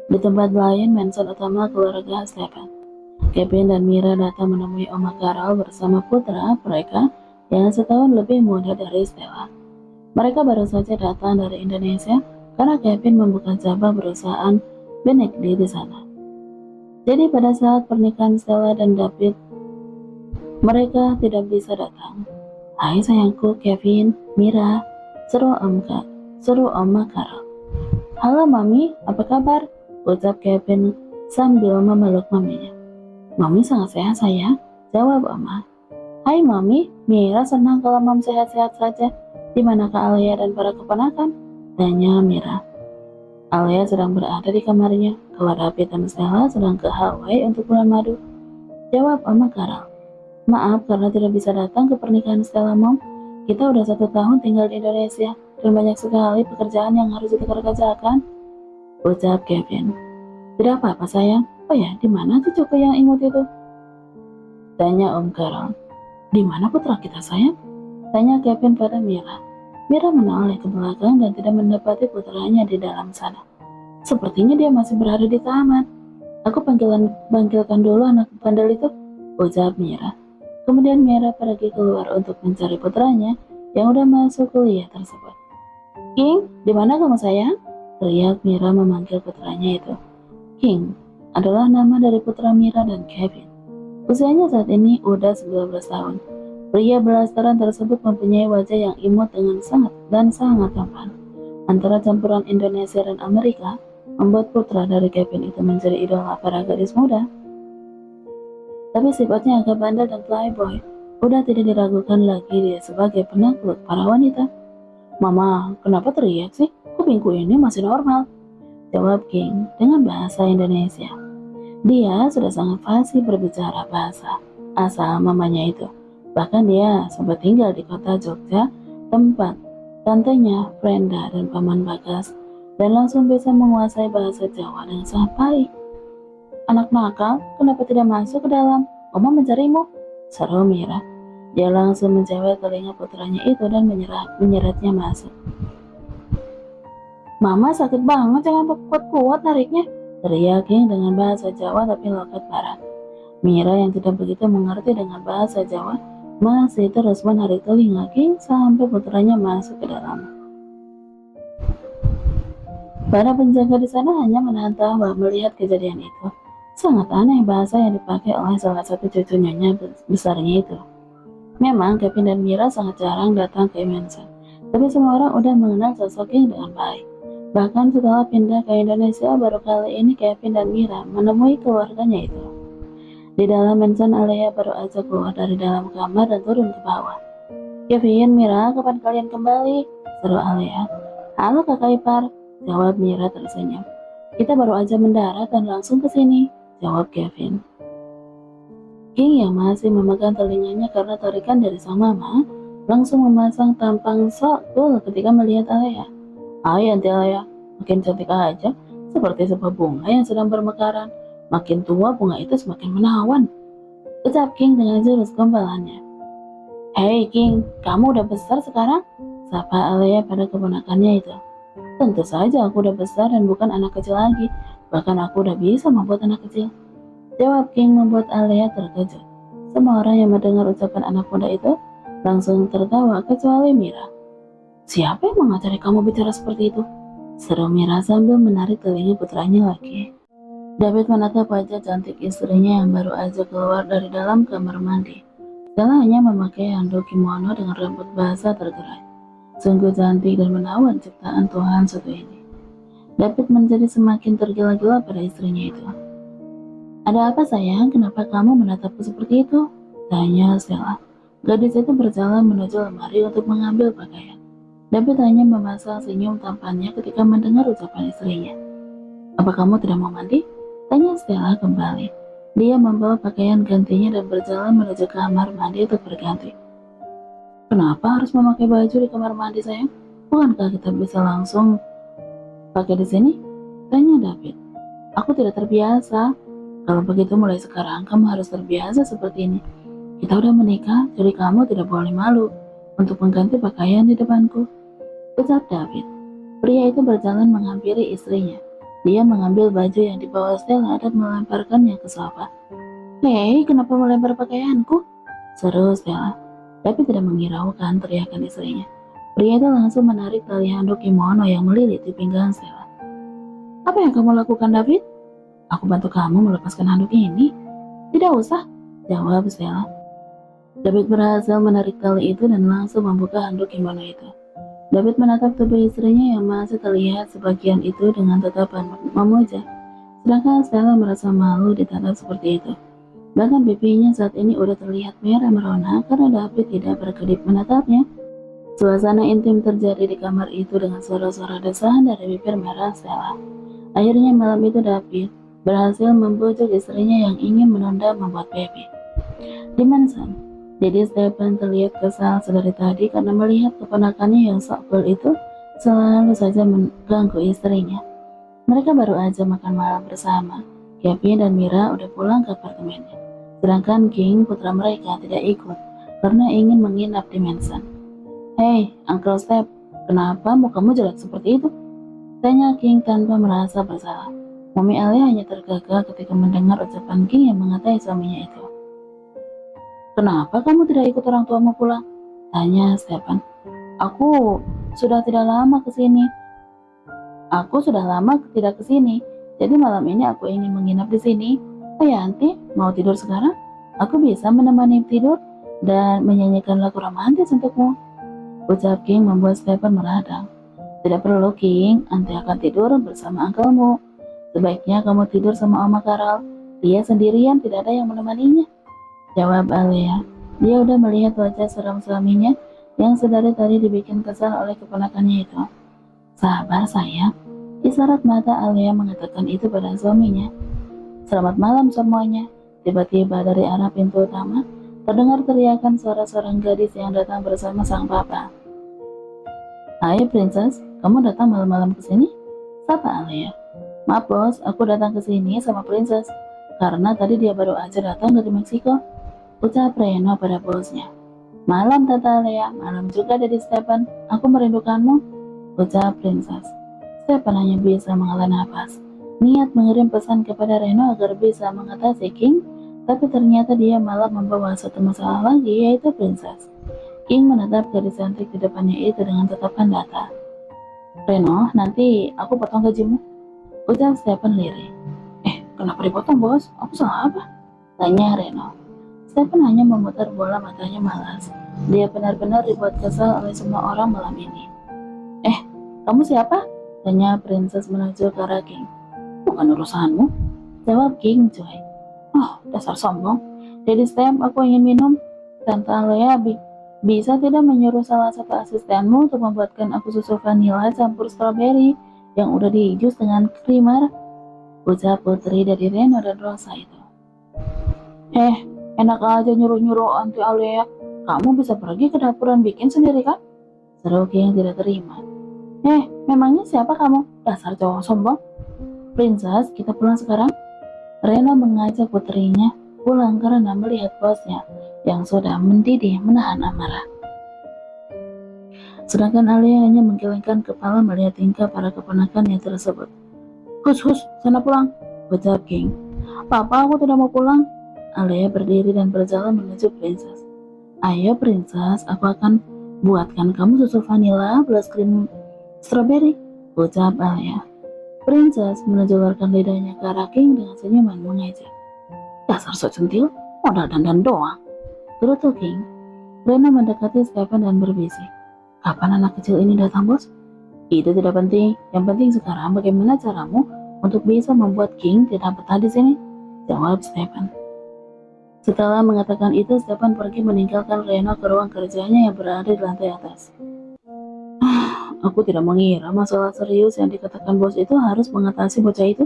Di tempat lain, mansion utama keluarga Stephen, Kevin dan Mira datang menemui Oma Carol bersama putra mereka yang setahun lebih muda dari Stella. Mereka baru saja datang dari Indonesia karena Kevin membuka cabang perusahaan Benekdi di sana. Jadi pada saat pernikahan Stella dan David, mereka tidak bisa datang. Hai sayangku Kevin, Mira, seru Oma Carol. Halo Mami, apa kabar? Ucap Kevin sambil memeluk maminya. Mami sangat sehat sayang, jawab Oma. Hai Mami, Mira senang kalau Mam sehat-sehat saja. Di manakah Alia dan para keponakan? Tanya Mira. Alia sedang berada di kamarnya, kalau David dan Stella sedang ke Hawaii untuk bulan madu. Jawab Oma Carol. Maaf karena tidak bisa datang ke pernikahan Stella Mom. Kita udah 1 tahun tinggal di Indonesia dan banyak sekali pekerjaan yang harus kita kerjakan. Ucap Kevin. Tidak apa-apa sayang. Oh ya, di mana cucuku yang imut itu? Tanya Om Carol. Di mana putra kita sayang? Tanya Kevin pada Mira. Mira menoleh ke belakang dan tidak mendapati putranya di dalam sana. Sepertinya dia masih berada di taman. Aku panggilkan dulu anak bandel itu, ucap Mira. Kemudian Mira pergi keluar untuk mencari putranya yang udah masuk kuliah tersebut. King, di mana kamu sayang? Teriak Mira memanggil putranya itu. King adalah nama dari putra Mira dan Kevin. Usianya saat ini udah 19 tahun. Pria blasteran tersebut mempunyai wajah yang imut dengan sangat tampan. Antara campuran Indonesia dan Amerika, membuat putra dari Kevin itu menjadi idola para gadis muda. Tapi sifatnya agak bandel dan playboy. Udah tidak diragukan lagi dia sebagai penakluk para wanita. Mama, kenapa teriak sih? Kupingku ini masih normal. Jawab King dengan bahasa Indonesia. Dia sudah sangat fasih berbicara bahasa asal mamanya itu. Bahkan dia sempat tinggal di kota Jogja, tempat tantenya, Brenda, dan paman Bagas, dan langsung bisa menguasai bahasa Jawa dengan sangat baik. Anak nakal, kenapa tidak masuk ke dalam? Oma mencarimu, seru Mira. Dia langsung menjawab telinga putranya itu dan menyeretnya masuk. Mama sakit banget, jangan kuat-kuat nariknya, teriak King dengan bahasa Jawa tapi logat barat. Mira yang tidak begitu mengerti dengan bahasa Jawa masih terus menarik telinga King sampai putranya masuk ke dalam. Para penjaga di sana hanya menahan tawa melihat kejadian itu. Sangat aneh bahasa yang dipakai oleh salah satu cucu nyonya besarnya itu. Memang Kevin dan Mira sangat jarang datang ke mansion, tapi semua orang udah mengenal sosok King dengan baik. Bahkan setelah pindah ke Indonesia, baru kali ini Kevin dan Mira menemui keluarganya itu. Di dalam mansion, Alia baru aja keluar dari dalam kamar dan turun ke bawah. Kevin, Mira, kapan kalian kembali? Seru Alia. Halo kakak ipar, jawab Mira tersenyum. Kita baru aja mendarat dan langsung ke sini, jawab Kevin. King yang masih memegang telinganya karena tarikan dari sang mama, langsung memasang tampang sok cool ketika melihat Alia. Hai Aunty Alia, makin cantik aja, seperti sebuah bunga yang sedang bermekaran. Makin tua bunga itu semakin menawan, ucap King dengan jurus gombalannya. Hei King, kamu udah besar sekarang? Sapa Alia pada keponakannya itu. Tentu saja aku udah besar dan bukan anak kecil lagi, bahkan aku udah bisa membuat anak kecil, jawab King membuat Alia terkejut. Semua orang yang mendengar ucapan anak muda itu langsung tertawa kecuali Mira. Siapa yang mengajari kamu bicara seperti itu? Seru Mira sambil menarik telinga putranya lagi. David menatap wajah cantik istrinya yang baru aja keluar dari dalam kamar mandi. Stella hanya memakai handuk kimono dengan rambut basah tergerai. Sungguh cantik dan menawan ciptaan Tuhan satu ini. David menjadi semakin tergila-gila pada istrinya itu. Ada apa sayang? Kenapa kamu menatapku seperti itu? Tanya Stella. Gadis itu berjalan menuju lemari untuk mengambil pakaian. David hanya memasang senyum tampannya ketika mendengar ucapan istrinya. Apa kamu tidak mau mandi? Tanya Stella kembali. Dia membawa pakaian gantinya dan berjalan menuju kamar mandi untuk berganti. Kenapa harus memakai baju di kamar mandi sayang? Bukankah kita bisa langsung pakai di sini? Tanya David. Aku tidak terbiasa. Kalau begitu mulai sekarang kamu harus terbiasa seperti ini. Kita udah menikah, jadi kamu tidak boleh malu untuk mengganti pakaian di depanku, ucap David. Pria itu berjalan menghampiri istrinya. Dia mengambil baju yang dibawa Stella dan melemparkannya ke sofa. "Hei, kenapa melempar pakaianku?" seru Stella. Tapi tidak menghiraukan teriakan istrinya. Pria itu langsung menarik tali handuk kimono yang melilit di pinggang Stella. "Apa yang kamu lakukan, David?" "Aku bantu kamu melepaskan handuk ini." "Tidak usah," jawab Stella. David berhasil menarik tali itu dan langsung membuka handuk kimono itu. David menatap tubuh istrinya yang masih terlihat sebagian itu dengan tatapan memuja. Sedangkan Stella merasa malu ditatap seperti itu. Bahkan pipinya saat ini udah terlihat merah merona karena David tidak berkedip menatapnya. Suasana intim terjadi di kamar itu dengan suara-suara desahan dari bibir merah Stella. Akhirnya malam itu David berhasil membujuk istrinya yang ingin menunda membuat baby. Di Manson, jadi Stephen terlihat kesal sedari tadi karena melihat keponakannya yang sok cool itu selalu saja mengganggu istrinya. Mereka baru aja makan malam bersama. Kevin dan Mira udah pulang ke apartemennya. Sedangkan King, putra mereka, tidak ikut karena ingin menginap di Manson. "Hei, Uncle Step, kenapa mukamu jelek seperti itu?" tanya King tanpa merasa bersalah. Mami Alia hanya tergagap ketika mendengar ucapan King yang mengatai suaminya itu. "Kenapa kamu tidak ikut orang tuamu pulang?" tanya Stephen. Aku sudah lama tidak kesini, jadi malam ini aku ingin menginap di sini. Oh ya, Auntie, mau tidur sekarang? Aku bisa menemani tidur dan menyanyikan lagu romantis untukmu. Ucap King membuat Stephen meradang. Tidak perlu, King, Auntie akan tidur bersama uncle-mu. Sebaiknya kamu tidur sama Oma Carol. Dia sendirian, tidak ada yang menemaninya, jawab Alia. Dia udah melihat wajah seram suaminya yang sedari tadi dibikin kesal oleh keponakannya itu. Sabar sayang, isyarat mata Alia mengatakan itu pada suaminya. Selamat malam semuanya. Tiba-tiba dari arah pintu utama terdengar teriakan suara seorang gadis yang datang bersama sang papa. "Hai Princess, kamu datang malam-malam ke sini?" sapa Alia. "Maaf bos, aku datang ke sini sama Princess karena tadi dia baru aja datang dari Meksiko," ucap Reno pada bosnya. "Malam Tante Alia, malam juga Daddy Stephen, aku merindukanmu," ucap Princess. Stephen hanya bisa menghela nafas. Niat mengirim pesan kepada Reno agar bisa mengatasi King, tapi ternyata dia malah membawa satu masalah lagi, yaitu Princess. King menatap gadis cantik di depannya itu dengan tatapan datar. "Reno, nanti aku potong gajimu," ucap Stephen lirih. Kenapa dipotong bos? Aku salah apa?" tanya Reno. Stephen hanya memutar bola matanya malas. Dia benar-benar dibuat kesal oleh semua orang malam ini. Kamu siapa?" tanya Princess menuju ke arah King. "Bukan urusanmu," jawab King cuek. "Oh, dasar sombong. Jadi Step, aku ingin minum. Tante Alia bisa tidak menyuruh salah satu asistenmu untuk membuatkan aku susu vanila campur strawberry yang udah dijus dengan creamer," ucap putri dari Reno dan Rosa itu. Enak aja nyuruh-nyuruh Auntie Alia. Kamu bisa pergi ke dapur dan bikin sendiri kan?" seru King tidak terima. Memangnya siapa kamu? Dasar cowok sombong. "Princess, kita pulang sekarang." Reno mengajak putrinya pulang karena melihat bosnya yang sudah mendidih menahan amarah. Sedangkan Alia hanya menggelengkan kepala melihat tingkah para keponakannya tersebut. Hus, sana pulang," ucap King. "Papa, aku tidak mau pulang." Alia berdiri dan berjalan menuju Princess. "Ayo Princess, aku akan buatkan kamu susu vanila plus krim strawberry," ucap Alia. Princess menjulurkan lidahnya ke arah King dengan senyuman mengejek. "Dasar sok centil, modal dandan doang," gerutu King. Reno mendekati Stephen dan berbisik. "Kapan anak kecil ini datang, bos?" "Itu tidak penting. Yang penting sekarang bagaimana caramu untuk bisa membuat King tidak betah di sini," jawab Stephen. Setelah mengatakan itu, Stephen pergi meninggalkan Reno ke ruang kerjanya yang berada di lantai atas. "Aku tidak mengira masalah serius yang dikatakan bos itu harus mengatasi bocah itu,"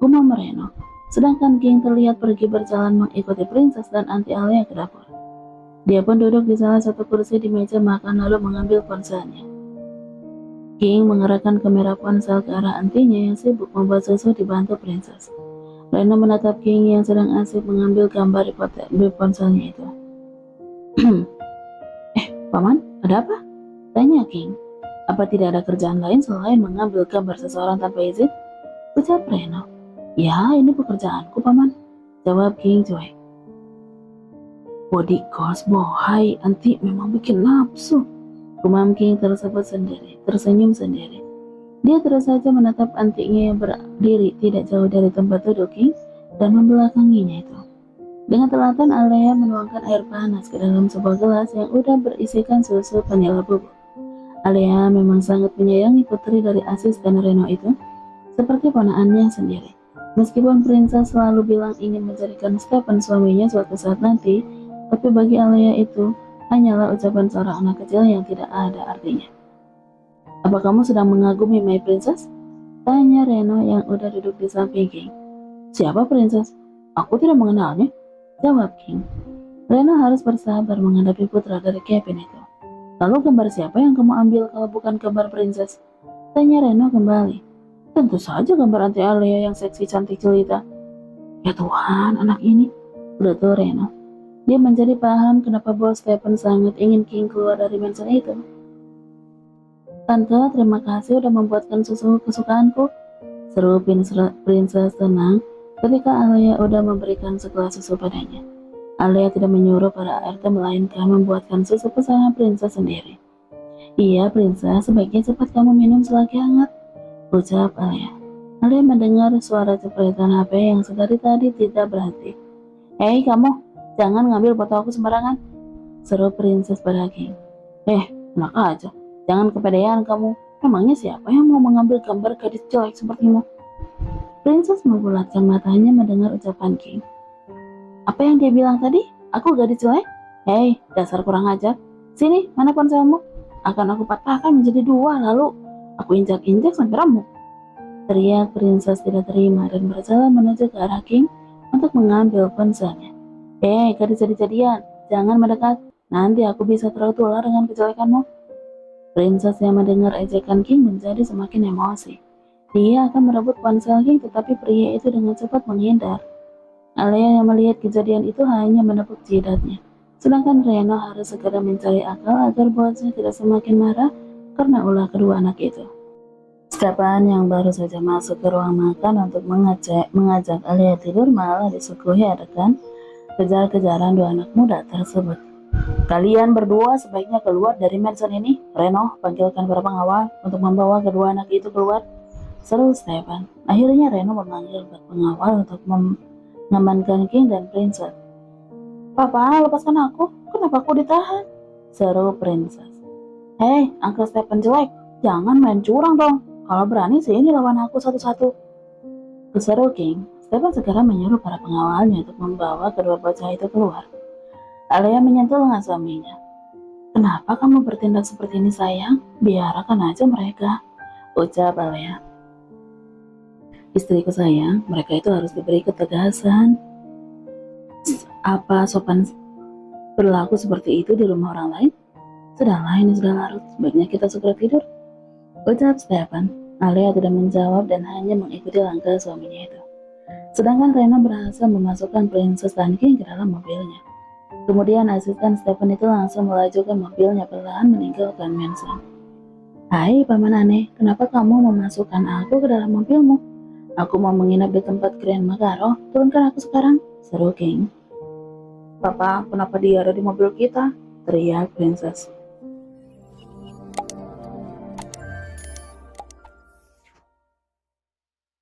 gumam Reno. Sedangkan King terlihat pergi berjalan mengikuti Princess dan Auntie Alia ke dapur. Dia pun duduk di salah satu kursi di meja makan lalu mengambil ponselnya. King mengerahkan kamera ponsel ke arah antinya yang sibuk membuat susu dibantu Princess. Reno menatap King yang sedang asik mengambil gambar di ponselnya itu. Paman, ada apa?" tanya King. "Apa tidak ada kerjaan lain selain mengambil gambar seseorang tanpa izin?" ucap Reno. Ya, ini pekerjaanku, Paman, jawab King cuek. Body cost bohai, anti memang bikin nafsu. Gumam King tersenyum sendiri. Dia terus saja menatap antiknya yang berdiri tidak jauh dari tempat duduk King dan membelakanginya itu. Dengan telaten Alea menuangkan air panas ke dalam sebuah gelas yang udah berisikan susu vanila bubuk. Alea memang sangat menyayangi putri dari asisten Reno itu, seperti ponakannya sendiri. Meskipun Princess selalu bilang ingin menjadikan Stephen suaminya suatu saat nanti, tapi bagi Alea itu hanyalah ucapan seorang anak kecil yang tidak ada artinya. Apa kamu sedang mengagumi My Princess? Tanya Reno yang udah duduk di samping King. Siapa Princess? Aku tidak mengenalnya, jawab King. Reno harus bersabar menghadapi putra dari Kevin itu. Lalu gambar siapa yang kamu ambil kalau bukan gambar Princess? Tanya Reno kembali. Tentu saja gambar anti Alea yang seksi cantik jelita. Ya Tuhan, anak ini, betul Reno. Dia menjadi paham kenapa bos Stephen sangat ingin King keluar dari mansion itu. Tante, terima kasih udah membuatkan susu kesukaanku, seru Princess tenang ketika Alea udah memberikan segelas susu padanya. Alea tidak menyuruh para ART melainkan membuatkan susu pesanan Princess sendiri. Iya, Princess, sebaiknya cepat kamu minum selagi hangat, ucap Alea. Alea mendengar suara jepretan HP yang sedari tadi tidak berhenti. Hei kamu, jangan ngambil foto aku sembarangan, seru Princess pada King. Enak aja. Jangan kepedean kamu. Memangnya siapa yang mau mengambil gambar gadis jelek sepertimu? Princess membulatkan matanya mendengar ucapan King. Apa yang dia bilang tadi? Aku gadis jelek? Hei, dasar kurang ajar. Sini, mana ponselmu? Akan aku patahkan menjadi dua, lalu aku injak-injak sampai remuk. Teriak Princess tidak terima dan berjalan menuju ke arah King untuk mengambil ponselnya. Hei, gadis jadi-jadian, jangan mendekat. Nanti aku bisa tertular dengan kejelekanmu. Princess yang mendengar ejekan King menjadi semakin emosi. Dia akan merebut ponsel King, tetapi pria itu dengan cepat menghindar. Alea yang melihat kejadian itu hanya menepuk jidatnya. Sedangkan Reno harus segera mencari akal agar bosnya tidak semakin marah karena ulah kedua anak itu. Stephen yang baru saja masuk ke ruang makan untuk mengajak Alea tidur malah disuguhi adegan kejar-kejaran dua anak muda tersebut. Kalian berdua sebaiknya keluar dari mansion ini. Reno, panggilkan para pengawal untuk membawa kedua anak itu keluar, seru Stephen. Akhirnya Reno memanggil pengawal untuk mengamankan King dan Princess. Papa, lepaskan aku. Kenapa aku ditahan? Seru Princess. Hei, Uncle Stephen jelek. Jangan main curang dong. Kalau berani sini lawan aku satu-satu. Seru King. Stephen segera menyuruh para pengawalnya untuk membawa kedua bocah itu keluar. Alea menyentuh lengan suaminya. Kenapa kamu bertindak seperti ini sayang? Biarkan aja mereka, ucap Alea. Istriku sayang, mereka itu harus diberi ketegasan. Apa sopan berlaku seperti itu di rumah orang lain? Sudahlah, ini sudah larut, sebaiknya kita segera tidur, ucap Stephen. Alea tidak menjawab dan hanya mengikuti langkah suaminya itu. Sedangkan Reno berhasil memasukkan Princess dan King ke dalam mobilnya. Kemudian asisten Stephen itu langsung melajukan mobilnya perlahan meninggalkan mansion. Hai paman aneh, kenapa kamu memasukkan aku ke dalam mobilmu? Aku mau menginap di tempat Grand Magaro, turunkan aku sekarang, seru King. Papa, kenapa dia ada di mobil kita? Teriak Princess.